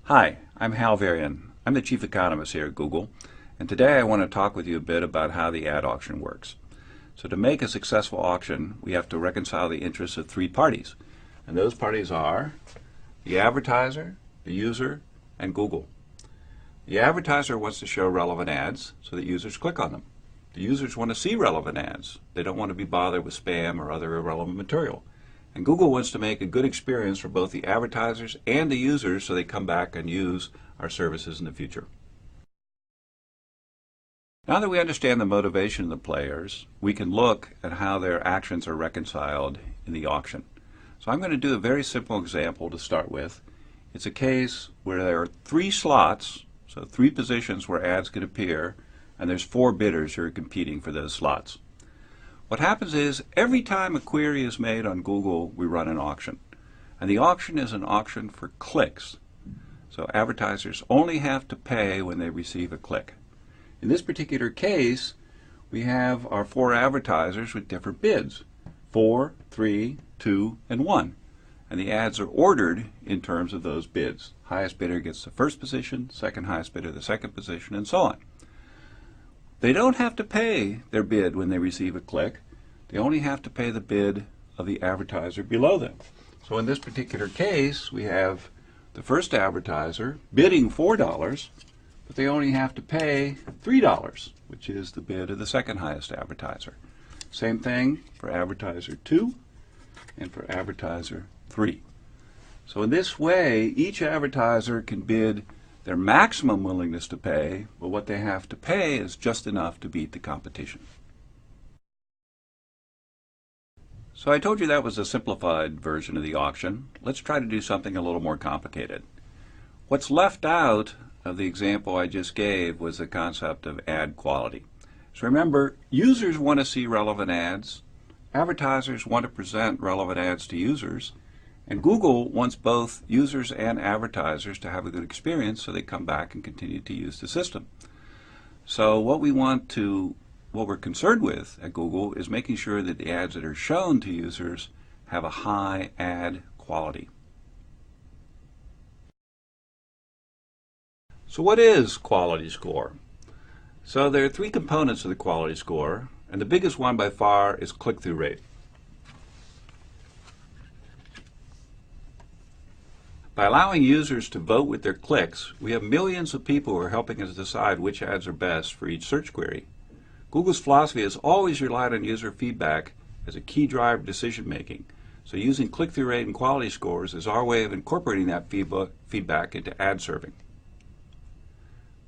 Hi, I'm Hal Varian. I'm the Chief Economist here at Google, and today I want to talk with you a bit about how the ad auction works. So to make a successful auction, we have to reconcile the interests of three parties, and those parties are the advertiser, the user, and Google. The advertiser wants to show relevant ads so that users click on them. The users want to see relevant ads. They don't want to be bothered with spam or other irrelevant material. And Google wants to make a good experience for both the advertisers and the users so they come back and use our services in the future. Now that we understand the motivation of the players, we can look at how their actions are reconciled in the auction. So I'm going to do a very simple example to start with. It's a case where there are three slots, so three positions where ads could appear, and there's four bidders who are competing for those slots. What happens is every time a query is made on Google, we run an auction. And the auction is an auction for clicks. So advertisers only have to pay when they receive a click. In this particular case, we have our four advertisers with different bids. 4, 3, 2, and 1. And the ads are ordered in terms of those bids. Highest bidder gets the first position, second highest bidder the second position, and so on. They don't have to pay their bid when they receive a click. They only have to pay the bid of the advertiser below them. So in this particular case, we have the first advertiser bidding $4, but they only have to pay $3, which is the bid of the second highest advertiser. Same thing for advertiser 2 and for advertiser 3. So in this way, each advertiser can bid their maximum willingness to pay, but what they have to pay is just enough to beat the competition. So I told you that was a simplified version of the auction. Let's try to do something a little more complicated. What's left out of the example I just gave was the concept of ad quality. So remember, users want to see relevant ads, advertisers want to present relevant ads to users, and Google wants both users and advertisers to have a good experience so they come back and continue to use the system. So what we're concerned with at Google is making sure that the ads that are shown to users have a high ad quality. So what is quality score? So there are three components of the quality score, and the biggest one by far is click-through rate. By allowing users to vote with their clicks, we have millions of people who are helping us decide which ads are best for each search query. Google's philosophy has always relied on user feedback as a key driver of decision making. So using click-through rate and quality scores is our way of incorporating that feedback into ad serving.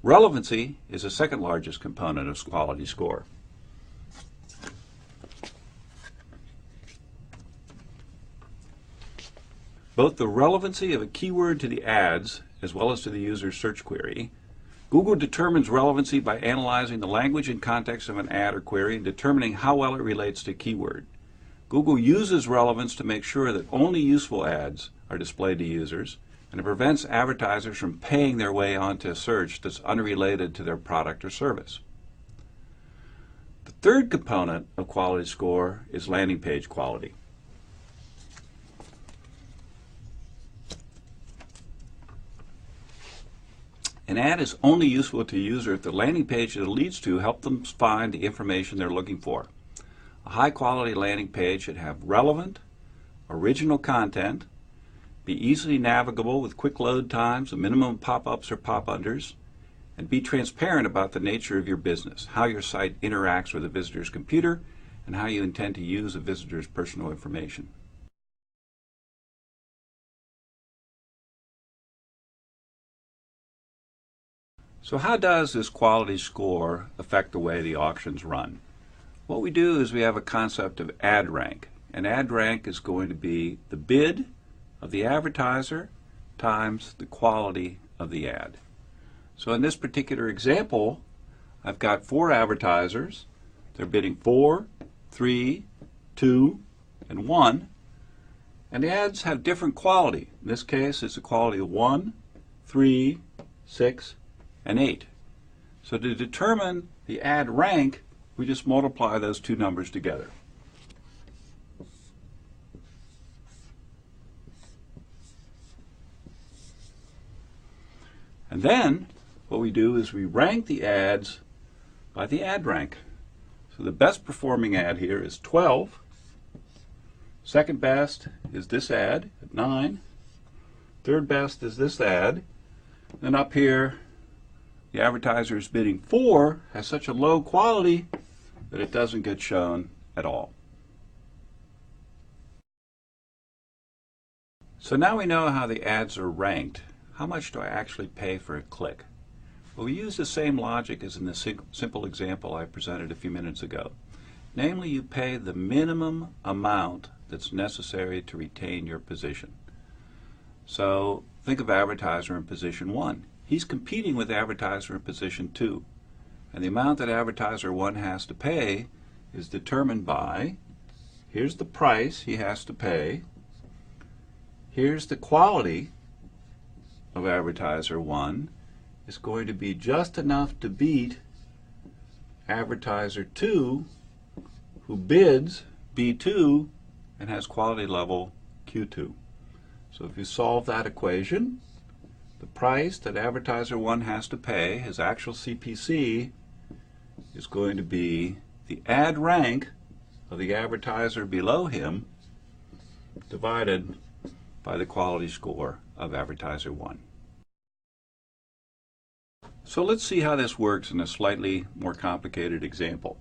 Relevancy is the second largest component of quality score. Both the relevancy of a keyword to the ads as well as to the user's search query. Google determines relevancy by analyzing the language and context of an ad or query and determining how well it relates to a keyword. Google uses relevance to make sure that only useful ads are displayed to users, and it prevents advertisers from paying their way onto a search that's unrelated to their product or service. The third component of quality score is landing page quality. An ad is only useful to a user if the landing page that it leads to helps them find the information they're looking for. A high-quality landing page should have relevant, original content, be easily navigable with quick load times, a minimum pop-ups or pop-unders, and be transparent about the nature of your business, how your site interacts with a visitor's computer, and how you intend to use a visitor's personal information. So how does this quality score affect the way the auctions run? What we do is we have a concept of ad rank. And ad rank is going to be the bid of the advertiser times the quality of the ad. So in this particular example, I've got four advertisers. They're bidding 4, 3, 2, and 1. And the ads have different quality. In this case, it's a quality of 1, 3, 6, and 8. So to determine the ad rank, we just multiply those two numbers together. And then what we do is we rank the ads by the ad rank. So the best performing ad here is 12. Second best is this ad at 9. Third best is this ad. And up here, the advertiser is bidding 4 has such a low quality that it doesn't get shown at all. So now we know how the ads are ranked. How much do I actually pay for a click? Well, we use the same logic as in the simple example I presented a few minutes ago. Namely, you pay the minimum amount that's necessary to retain your position. So think of advertiser in position 1. He's competing with advertiser in position 2. And the amount that advertiser 1 has to pay is determined by, here's the price he has to pay, here's the quality of advertiser 1, is going to be just enough to beat advertiser 2, who bids B2 and has quality level Q2. So if you solve that equation, the price that advertiser 1 has to pay, his actual CPC, is going to be the ad rank of the advertiser below him divided by the quality score of advertiser 1. So let's see how this works in a slightly more complicated example.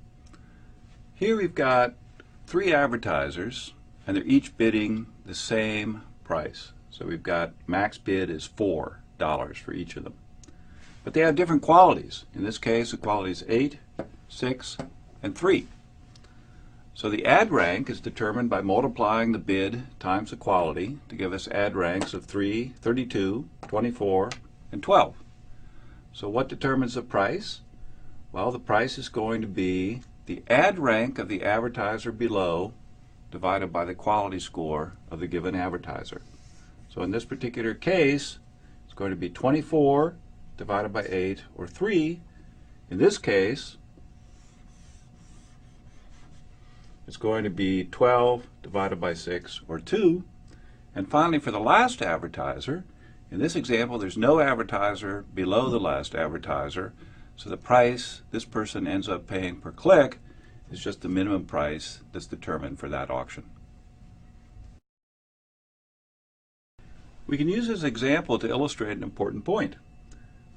Here we've got 3 advertisers, and they're each bidding the same price. So we've got max bid is $4 for each of them. But they have different qualities. In this case, the quality is 8, 6, and 3. So the ad rank is determined by multiplying the bid times the quality to give us ad ranks of 3, 32, 24, and 12. So what determines the price? Well, the price is going to be the ad rank of the advertiser below divided by the quality score of the given advertiser. So in this particular case, it's going to be 24 divided by 8, or 3. In this case, it's going to be 12 divided by 6, or 2. And finally, for the last advertiser, in this example, there's no advertiser below the last advertiser, so the price this person ends up paying per click is just the minimum price that's determined for that auction. We can use this example to illustrate an important point.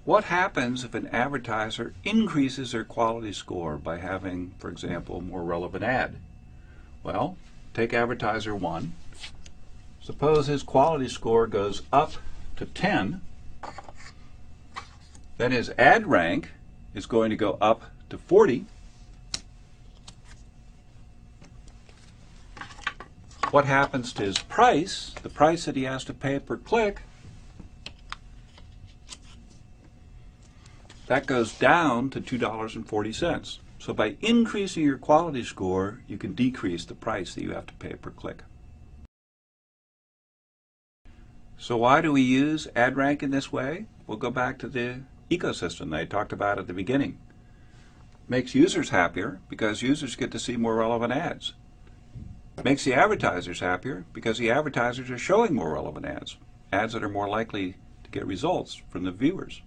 What happens if an advertiser increases their quality score by having, for example, a more relevant ad? Well, take advertiser 1. Suppose his quality score goes up to 10. Then his ad rank is going to go up to 40. What happens to his price, the price that he has to pay per click? That goes down to $2.40. So by increasing your quality score, you can decrease the price that you have to pay per click. So why do we use ad rank in this way? We'll go back to the ecosystem that I talked about at the beginning. Makes users happier because users get to see more relevant ads. Makes the advertisers happier because the advertisers are showing more relevant ads, ads that are more likely to get results from the viewers.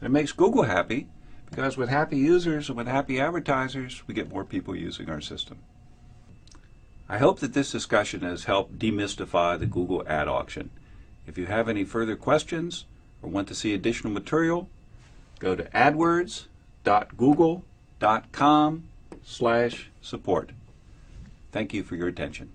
And it makes Google happy because with happy users and with happy advertisers, we get more people using our system. I hope that this discussion has helped demystify the Google ad auction. If you have any further questions or want to see additional material, go to adwords.google.com/support. Thank you for your attention.